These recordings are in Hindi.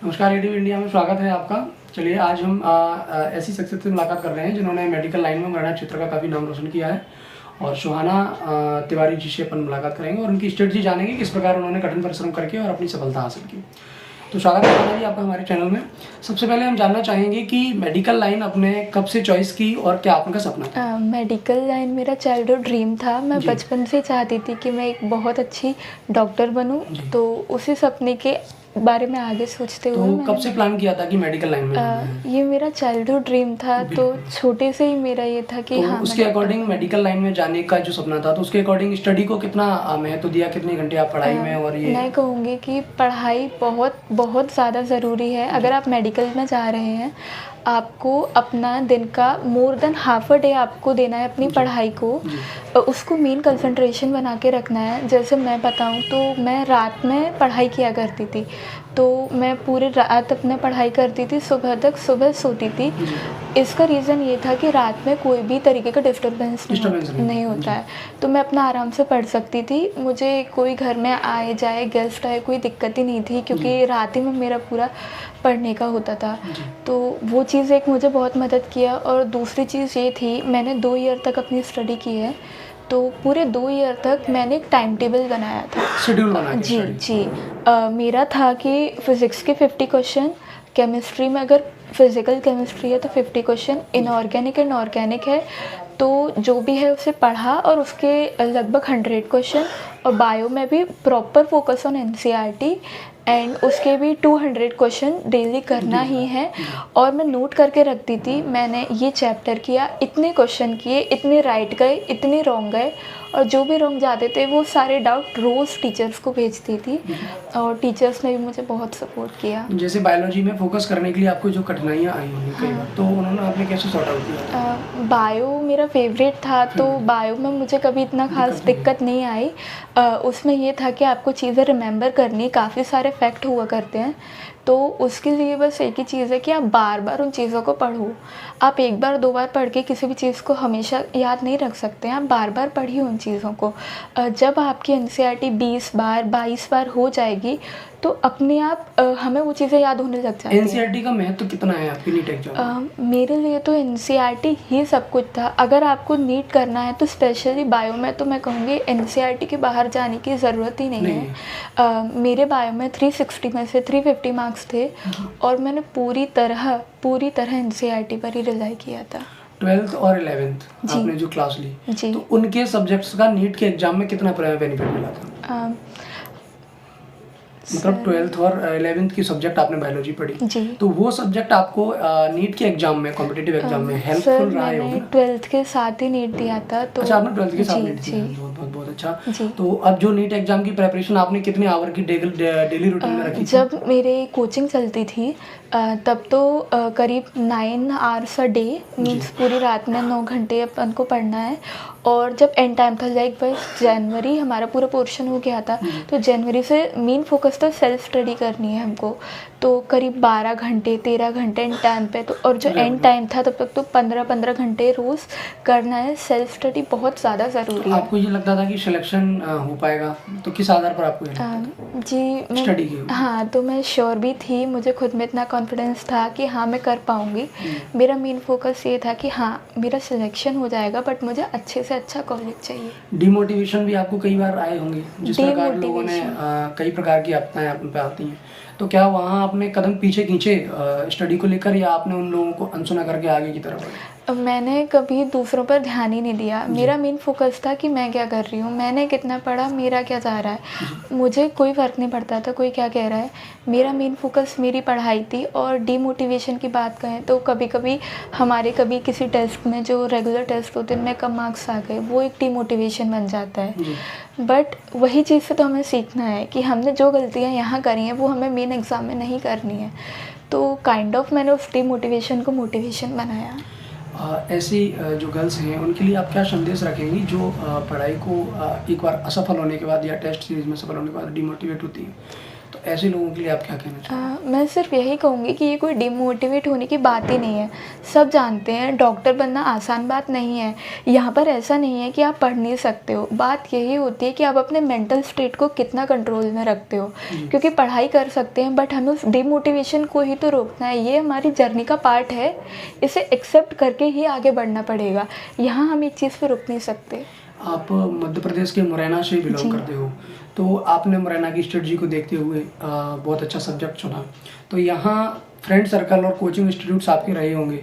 नमस्कार, रेडियो इंडिया में स्वागत है आपका। चलिए आज हम ऐसी शख्सियत से मुलाकात कर रहे हैं जिन्होंने मेडिकल लाइन में मुरैना क्षेत्र का काफ़ी नाम रोशन किया है और सुहाना तिवारी जी से अपन मुलाकात करेंगे और उनकी स्ट्रेटजी जानेंगे किस प्रकार उन्होंने कठिन परिश्रम करके और अपनी सफलता हासिल की। तो स्वागत है सुहाना जी आपका हमारे चैनल में। सबसे पहले हम जानना चाहेंगे कि मेडिकल लाइन आपने कब से चॉइस की और क्या आपका सपना था? मेडिकल लाइन मेरा चाइल्डहुड ड्रीम था। मैं जी। बचपन से चाहती थी कि मैं एक बहुत अच्छी डॉक्टर बनूं, जी। तो उसी सपने के बारे में आगे सोचते हुए तो कब से प्लान किया था कि मेडिकल लाइन में जाना है? ये मेरा चाइल्डहुड ड्रीम था, तो बिल्कुल। छोटे से ही मेरा ये था कि तो हाँ उसके अकॉर्डिंग मेडिकल लाइन में जाने का जो सपना था, तो उसके अकॉर्डिंग स्टडी को कितना महत्व दिया, कितने घंटे आप पढ़ाई में और ये? मैं कहूँगी कि पढ़ाई बहुत बहुत ज़्यादा ज़रूरी है। अगर आप मेडिकल में जा रहे हैं, आपको अपना दिन का more than half a day आपको देना है अपनी पढ़ाई को। उसको मेन कंसंट्रेशन बना के रखना है। जैसे मैं बताऊँ तो मैं रात में पढ़ाई किया करती थी, तो मैं पूरी रात अपने पढ़ाई करती थी, सुबह तक, सुबह सोती थी। इसका रीज़न ये था कि रात में कोई भी तरीके का डिस्टर्बेंस नहीं होता है, तो मैं अपना आराम से पढ़ सकती थी। मुझे कोई घर में आए जाए, गेस्ट आए, कोई दिक्कत ही नहीं थी, क्योंकि रात ही में मेरा पूरा पढ़ने का होता था। तो वो चीज़ एक मुझे बहुत मदद किया। और दूसरी चीज़ ये थी, मैंने 2 ईयर तक अपनी स्टडी की है, तो पूरे 2 ईयर तक मैंने एक टाइम टेबल बनाया था, शेड्यूल बना के जी स्टडी? जी। मेरा था कि फ़िज़िक्स के 50 क्वेश्चन, केमिस्ट्री में अगर फिज़िकल केमिस्ट्री है तो 50 क्वेश्चन, इनऑर्गेनिक एंड ऑर्गेनिक है तो जो भी है उसे पढ़ा और उसके लगभग 100 क्वेश्चन। और बायो में भी proper focus on NCERT and उसके भी 200 क्वेश्चन डेली करना ही है। और मैं नोट करके रखती थी, मैंने ये चैप्टर किया, इतने क्वेश्चन किए, इतने राइट गए, इतने रॉन्ग गए, और जो भी रॉन्ग जाते थे वो सारे डाउट रोज़ टीचर्स को भेजती थी और टीचर्स ने भी मुझे बहुत सपोर्ट किया। जैसे बायोलॉजी में फोकस करने के लिए आपको जो कठिनाइयाँ आई होंगी कई बार, तो उन्होंने आपने कैसे सॉर्ट आउट किया? बायो मेरा फेवरेट था, तो बायो में मुझे कभी इतना खास दिक्कत नहीं आई। उसमें ये था कि आपको चीज़ें रिमेंबर करनी, काफ़ी सारे फैक्ट हुआ करते हैं, तो उसके लिए बस एक ही चीज़ है कि आप बार बार उन चीज़ों को पढ़ो। आप एक बार 2 बार पढ़ के किसी भी चीज़ को हमेशा याद नहीं रख सकते हैं, आप बार बार पढ़िए उन चीज़ों को। जब आपकी एनसीईआरटी 20 बार 22 बार हो जाएगी, तो अपने आप हमें वो चीज़ें याद होने लग जाती हैं। एनसीईआरटी का महत्व कितना है आपकी नीट एग्जाम? मेरे लिए तो एनसीईआरटी ही सब कुछ था। अगर आपको नीट करना है तो स्पेशली बायो में तो मैं कहूँगी एनसीईआरटी के बाहर जाने की ज़रूरत ही नहीं है। मेरे बायो में 360 में से 350 मार्क्स थे और मैंने पूरी तरह एनसीईआरटी पर ही रिलाई किया था। 12th और 11th आपने जो क्लास ली, जी। तो उनके सब्जेक्ट्स का नीट के एग्जाम में कितना बेनिफिट मिला था? मतलब 12th और 11th की सब्जेक्ट आपने बायोलॉजी पढ़ी, जी। तो वो सब्जेक्ट आपको नीट के एग्जाम में, कॉम्पिटिटिव एग्जाम में हेल्पफुल रहा है? मैंने 12th के साथ ही नीट दिया था, तो अच्छा, आपने 12th के साथ नीट जी दिया, बहुत अच्छा। जी। तो अब जो नीट एग्जाम की प्रिपरेशन आपने कितने आवर की डेली रूटीन में रखी थी? जब मेरे कोचिंग चलती थी तब तो करीब 9 आवर्स अ डे, मीन्स पूरी रात में 9 घंटे अपन को पढ़ना है। और जब एंड टाइम था, लाइक बस जनवरी हमारा पूरा पोर्शन हो गया था, तो जनवरी से मेन फोकस था सेल्फ स्टडी करनी है हमको, तो करीब 12 घंटे 13 घंटे एंड टाइम पे। तो और जो एंड टाइम था तब तक तो 15-15 घंटे रोज़ करना है। सेल्फ स्टडी बहुत ज़्यादा ज़रूरी है। आपको ये लगता था कि सिलेक्शन हो पाएगा, तो किस आधार पर आपको ये लगता था? जी, स्टडी की? हाँ, तो मैं श्योर भी थी, मुझे खुद में इतना कॉन्फिडेंस था कि हाँ मैं कर पाऊँगी। मेरा मेन फोकस ये था कि हाँ मेरा सिलेक्शन हो जाएगा, बट मुझे अच्छे से अच्छा कॉलेज चाहिए। डिमोटिवेशन भी आपको कई बार आए होंगे, जिस प्रकार लोगों ने कई प्रकार की आपदाएं आप पे आती हैं, तो क्या वहाँ आपने कदम पीछे खींचे स्टडी को लेकर, या आपने उन लोगों को अनसुना करके आगे की तरफ बढ़े? मैंने कभी दूसरों पर ध्यान ही नहीं दिया। मेरा मेन फोकस था कि मैं क्या कर रही हूँ, मैंने कितना पढ़ा, मेरा क्या जा रहा है, मुझे कोई फ़र्क नहीं पड़ता था कोई क्या कह रहा है। मेरा मेन फोकस मेरी पढ़ाई थी। और डीमोटिवेशन की बात करें तो कभी कभी कभी किसी टेस्ट में, जो रेगुलर टेस्ट होते हैं, में कम मार्क्स आ गए, वो एक डीमोटिवेशन बन जाता है। बट वही चीज़ से तो हमें सीखना है कि हमने जो गलतियाँ यहाँ करी हैं वो हमें मेन एग्ज़ाम में नहीं करनी है। तो काइंड ऑफ मैंने उस डीमोटिवेशन को मोटिवेशन बनाया। ऐसी जो गर्ल्स हैं उनके लिए आप क्या संदेश रखेंगी जो पढ़ाई को एक बार असफल होने के बाद या टेस्ट सीरीज में सफल होने के बाद डिमोटिवेट होती हैं? तो ऐसे लोगों के लिए आप क्या कहना चाहेंगे? मैं सिर्फ यही कहूँगी कि ये कोई डिमोटिवेट होने की बात ही नहीं है। सब जानते हैं डॉक्टर बनना आसान बात नहीं है। यहाँ पर ऐसा नहीं है कि आप पढ़ नहीं सकते हो, बात यही होती है कि आप अपने मेंटल स्टेट को कितना कंट्रोल में रखते हो। क्योंकि पढ़ाई कर सकते हैं बट हमें उस डिमोटिवेशन को ही तो रोकना है। ये हमारी जर्नी का पार्ट है, इसे एक्सेप्ट करके ही आगे बढ़ना पड़ेगा। यहाँ हम एक चीज़ पे रुक नहीं सकते। आप मध्य प्रदेश के मुरैना से बिलोंग करते हो, तो आपने मुरैना की स्ट्रेटजी को देखते हुए बहुत अच्छा सब्जेक्ट चुना। तो यहाँ फ्रेंड सर्कल और कोचिंग इंस्टीट्यूट्स आपके रहे होंगे,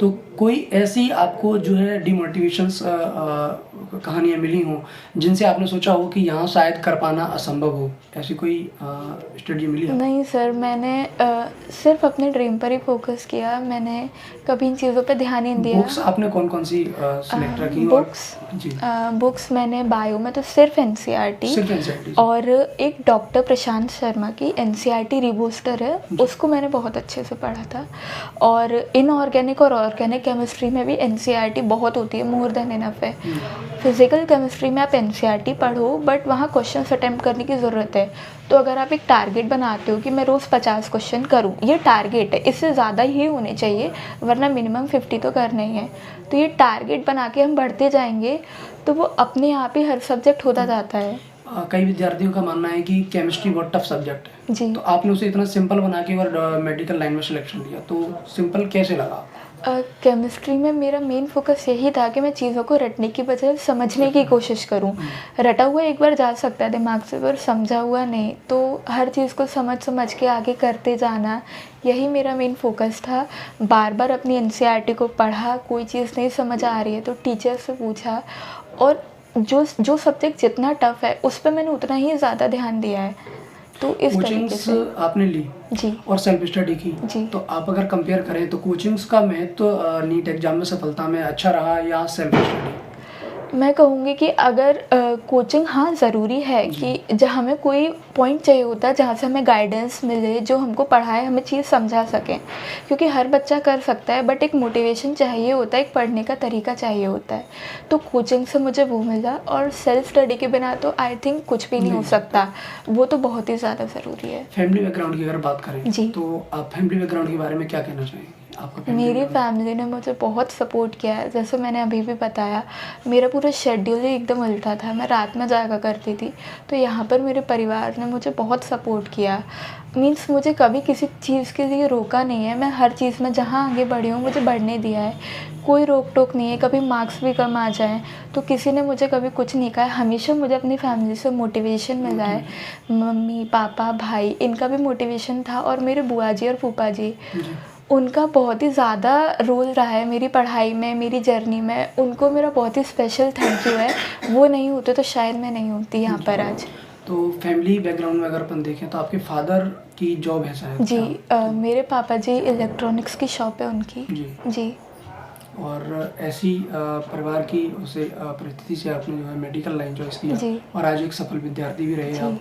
तो कोई ऐसी आपको जो है डिमोटिवेशंस कहानियाँ मिली हों जिनसे आपने सोचा हो कि यहाँ शायद कर पाना असंभव हो, ऐसी कोई स्ट्रेटजी मिली है? नहीं सर, मैंने सिर्फ अपने ड्रीम पर ही फोकस किया। मैंने कभी इन चीज़ों पे ध्यान नहीं दिया। बुक्स आपने कौन कौन सी सिलेक्ट रखी? जी, बुक्स मैंने बायो में तो सिर्फ एनसीईआरटी सिर्फ NCERT। और एक डॉक्टर प्रशांत शर्मा की एनसीईआरटी रिबूस्टर है, उसको मैंने बहुत अच्छे से पढ़ा था। और इनऑर्गेनिक और ऑर्गेनिक केमिस्ट्री में भी एनसीईआरटी बहुत होती है, मोर देन इनफ है। फिजिकल केमिस्ट्री में आप एनसीईआरटी पढ़ो बट वहाँ क्वेश्चंस अटेम्प्ट करने की ज़रूरत है। तो अगर आप एक टारगेट बनाते हो कि मैं रोज़ 50 क्वेश्चन करूँ, ये टारगेट है, इससे ज़्यादा ही होने चाहिए वरना मिनिमम 50 तो करना ही है। तो ये टारगेट बना के हम बढ़ते जाएंगे तो वो अपने आप ही हर सब्जेक्ट होता जाता है। कई विद्यार्थियों का मानना है कि केमिस्ट्री बहुत टफ सब्जेक्ट है, जी। तो आपने उसे इतना सिंपल बना के और मेडिकल लाइन में सिलेक्शन दिया, तो सिंपल कैसे लगा? केमिस्ट्री में मेरा मेन फोकस यही था कि मैं चीज़ों को रटने की बजाय समझने की कोशिश करूं। रटा हुआ एक बार जा सकता है दिमाग से, पर समझा हुआ नहीं। तो हर चीज़ को समझ के आगे करते जाना, यही मेरा मेन फोकस था। बार बार अपनी एनसीईआरटी को पढ़ा, कोई चीज़ नहीं समझ आ रही है तो टीचर से पूछा, और जो सब्जेक्ट जितना टफ़ है उस पर मैंने उतना ही ज़्यादा ध्यान दिया है। तो इस तरीके कोचिंग्स से आपने ली जी और सेल्फ स्टडी की, जी। तो आप अगर कंपेयर करें तो कोचिंग्स का महत्व नीट एग्जाम में सफलता में अच्छा रहा या सेल्फ स्टडी? मैं कहूँगी कि अगर कोचिंग हाँ ज़रूरी है कि जहाँ हमें कोई पॉइंट चाहिए होता है जहाँ से हमें गाइडेंस मिले, जो हमको पढ़ाए, हमें चीज़ समझा सकें। क्योंकि हर बच्चा कर सकता है बट एक मोटिवेशन चाहिए होता है, एक पढ़ने का तरीका चाहिए होता है। तो कोचिंग से मुझे वो मिला, और सेल्फ स्टडी के बिना तो आई थिंक कुछ भी नहीं हो सकता, वो तो बहुत ही ज़्यादा ज़रूरी है। फैमिली बैकग्राउंड की अगर बात करें जी। तो आप फैमिली बैकग्राउंड के बारे में क्या कहना चाहेंगे? आपका मेरी फैमिली ने मुझे बहुत सपोर्ट किया है। जैसे मैंने अभी भी बताया, मेरा पूरा शेड्यूल ही एकदम उल्टा था, मैं रात में जागा करती थी। तो यहाँ पर मेरे परिवार ने मुझे बहुत सपोर्ट किया। मीन्स मुझे कभी किसी चीज़ के लिए रोका नहीं है। मैं हर चीज़ में जहाँ आगे बढ़ी हूँ मुझे बढ़ने दिया है, कोई रोक टोक नहीं है। कभी मार्क्स भी कम आ जाएँ तो किसी ने मुझे कभी कुछ नहीं कहा। हमेशा मुझे अपनी फैमिली से मोटिवेशन मिला है। मम्मी पापा भाई, इनका भी मोटिवेशन था, और मेरे बुआ जी और फूफा जी, उनका बहुत ही ज़्यादा रोल रहा है मेरी पढ़ाई में, मेरी जर्नी में। उनको मेरा बहुत ही स्पेशल थैंक यू है। वो नहीं होते तो शायद मैं नहीं होती यहाँ पर आज। तो फैमिली बैकग्राउंड में अगर अपन देखें तो आपके फादर की जॉब है शायद? जी, मेरे पापा जी इलेक्ट्रॉनिक्स की शॉप है उनकी। जी। और ऐसी परिवार की उसे परिस्थिति से आपने जो है मेडिकल लाइन चॉइस किया जी। और आज एक सफल विद्यार्थी भी रहे आप।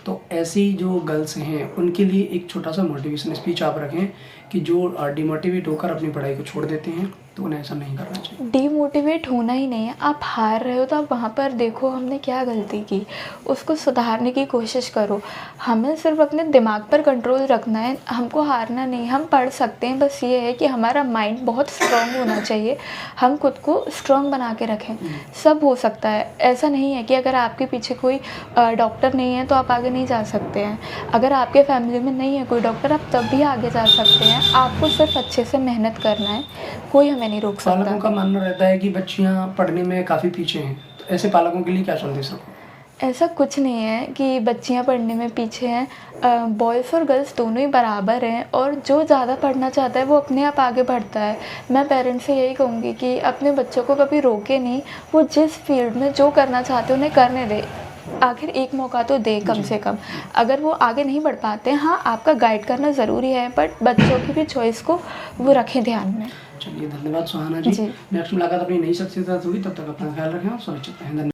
तो ऐसी जो गर्ल्स हैं उनके लिए एक छोटा सा मोटिवेशन स्पीच आप रखें कि जो डिमोटिवेट होकर अपनी पढ़ाई को छोड़ देते हैं, तो उन्हें ऐसा नहीं करना चाहिए। डीमोटिवेट होना ही नहीं है। आप हार रहे हो तो आप वहाँ पर देखो हमने क्या गलती की, उसको सुधारने की कोशिश करो। हमें सिर्फ अपने दिमाग पर कंट्रोल रखना है, हमको हारना नहीं। हम पढ़ सकते हैं, बस ये है कि हमारा माइंड बहुत स्ट्रॉन्ग होना चाहिए। हम खुद को स्ट्रॉन्ग बना के रखें, सब हो सकता है। ऐसा नहीं है कि अगर आपके पीछे कोई डॉक्टर नहीं है तो आप आगे नहीं जा सकते हैं। अगर आपके फैमिली में नहीं है कोई डॉक्टर, आप तब भी आगे जा सकते हैं। आपको सिर्फ अच्छे से मेहनत करना है, कोई हमें नहीं रोक सकता। पालकों का मानना रहता है कि बच्चियां पढ़ने में काफ़ी पीछे हैं, तो ऐसे पालकों के लिए क्या संदेश रखो? ऐसा कुछ नहीं है कि बच्चियां पढ़ने में पीछे हैं। बॉयज़ और गर्ल्स दोनों ही बराबर हैं, और जो ज़्यादा पढ़ना चाहता है वो अपने आप आगे बढ़ता है। मैं पेरेंट्स से यही कहूँगी कि अपने बच्चों को कभी रोके नहीं, वो जिस फील्ड में जो करना चाहते हैं उन्हें करने दे। आखिर एक मौका तो दे कम से कम। अगर वो आगे नहीं बढ़ पाते, हाँ आपका गाइड करना ज़रूरी है, बट बच्चों की भी चॉइस को वो रखें ध्यान में। चलिए, धन्यवाद सुहाना जी। नेक्स्ट मुलाकात अपनी नई शख्सियत होगी, तब तक अपना ख्याल रखें और सुरक्षित रहें।